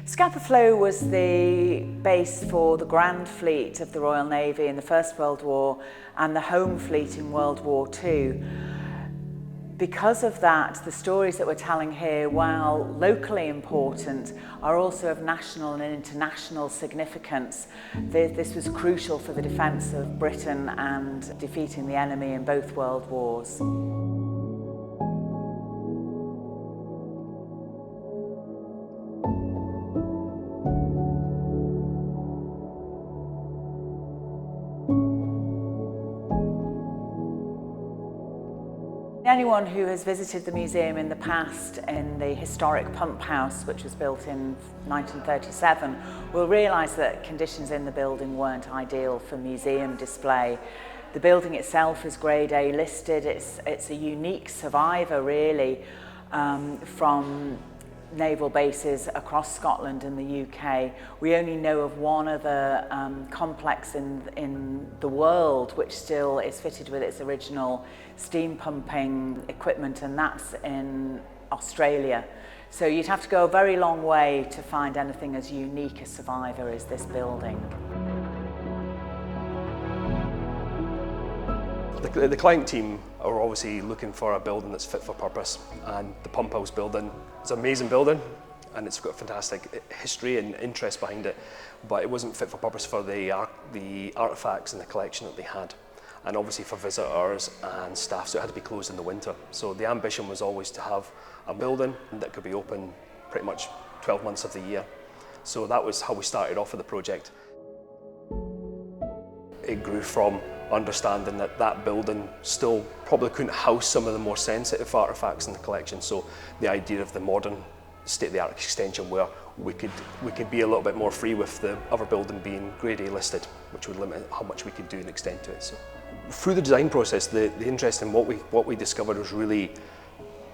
Scapa Flow was the base for the Grand Fleet of the Royal Navy in the First World War and the Home Fleet in World War II. Because of that, the stories that we're telling here, while locally important, are also of national and international significance. This was crucial for the defence of Britain and defeating the enemy in both world wars. Anyone who has visited the museum in the past in the historic pump house, which was built in 1937, will realise that conditions in the building weren't ideal for museum display. The building itself is Grade A listed. It's a unique survivor really from naval bases across Scotland and the UK. We only know of one other complex in the world which still is fitted with its original steam pumping equipment, and that's in Australia. So you'd have to go a very long way to find anything as unique a survivor as this building. The client team are obviously looking for a building that's fit for purpose, and the pumphouse building is an amazing building and it's got fantastic history and interest behind it, but it wasn't fit for purpose for the artefacts and the collection that they had, and obviously for visitors and staff, so it had to be closed in the winter. So the ambition was always to have a building that could be open pretty much 12 months of the year. So that was how we started off with the project. It grew from understanding that that building still probably couldn't house some of the more sensitive artefacts in the collection, so the idea of the modern state-of-the-art extension where we could be a little bit more free with the other building being Grade A listed, which would limit how much we could do and extend to it. So through the design process, the interest in what we discovered was really,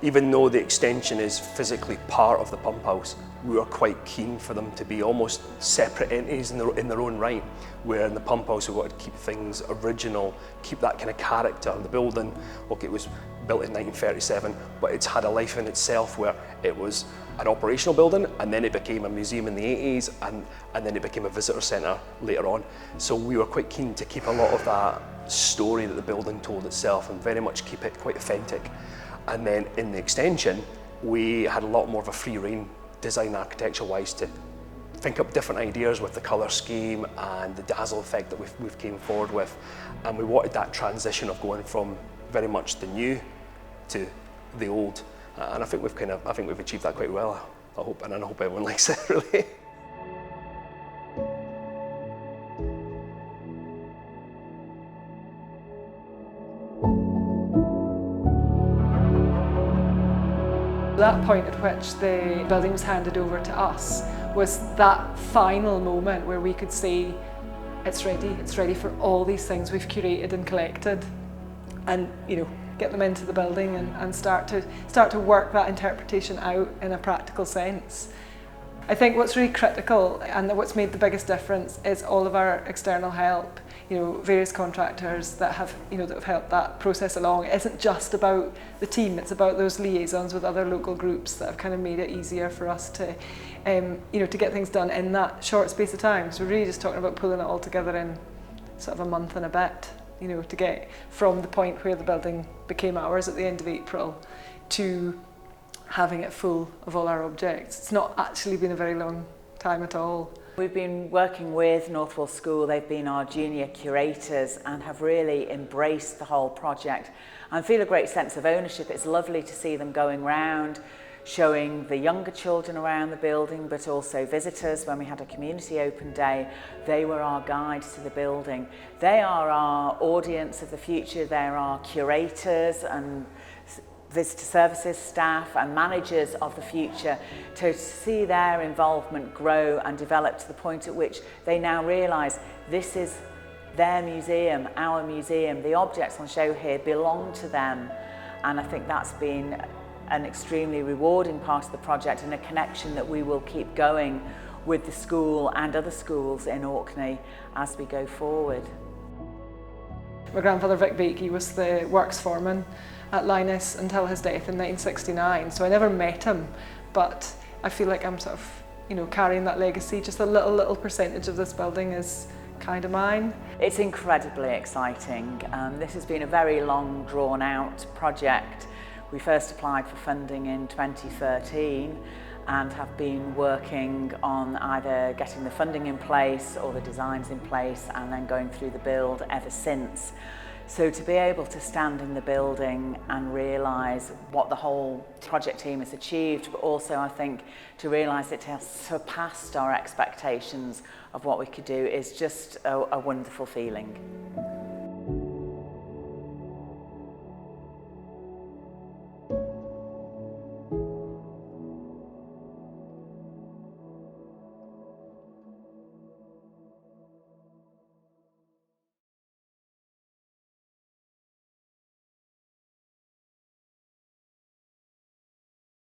even though the extension is physically part of the pump house, we were quite keen for them to be almost separate entities in their own right, where in the pump house we wanted to keep things original, keep that kind of character. The building, okay, it was built in 1937, but it's had a life in itself where it was an operational building, and then it became a museum in the 80s, and then it became a visitor centre later on. So we were quite keen to keep a lot of that story that the building told itself and very much keep it quite authentic. And then in the extension, we had a lot more of a free rein design architecture wise to think up different ideas with the colour scheme and the dazzle effect that we've came forward with. And we wanted that transition of going from very much the new to the old. And I think we've achieved that quite well. I hope everyone likes it really. That point at which the building was handed over to us was that final moment where we could say, it's ready for all these things we've curated and collected, and get them into the building and start to work that interpretation out in a practical sense. I think what's really critical and what's made the biggest difference is all of our external help. Various contractors that have helped that process along. It isn't just about the team, it's about those liaisons with other local groups that have kind of made it easier for us to to get things done in that short space of time. So we're really just talking about pulling it all together in sort of a month and a bit, to get from the point where the building became ours at the end of April to having it full of all our objects. It's not actually been a very long time at all. We've been working with Northwell School. They've been our junior curators and have really embraced the whole project and feel a great sense of ownership. It's lovely to see them going round, showing the younger children around the building, but also visitors. When we had a community open day, they were our guides to the building. They are our audience of the future. They're our curators and visitor services staff and managers of the future, to see their involvement grow and develop to the point at which they now realise this is their museum, our museum. The objects on show here belong to them, and I think that's been an extremely rewarding part of the project and a connection that we will keep going with the school and other schools in Orkney as we go forward. My grandfather Vic Bakey was the works foreman at Linus until his death in 1969, so I never met him, but I feel like I'm sort of you know, carrying that legacy. Just a little percentage of this building is kind of mine. It's incredibly exciting. This has been a very long, drawn-out project. We first applied for funding in 2013 and have been working on either getting the funding in place or the designs in place and then going through the build ever since. So to be able to stand in the building and realise what the whole project team has achieved, but also I think to realise it has surpassed our expectations of what we could do is just a wonderful feeling.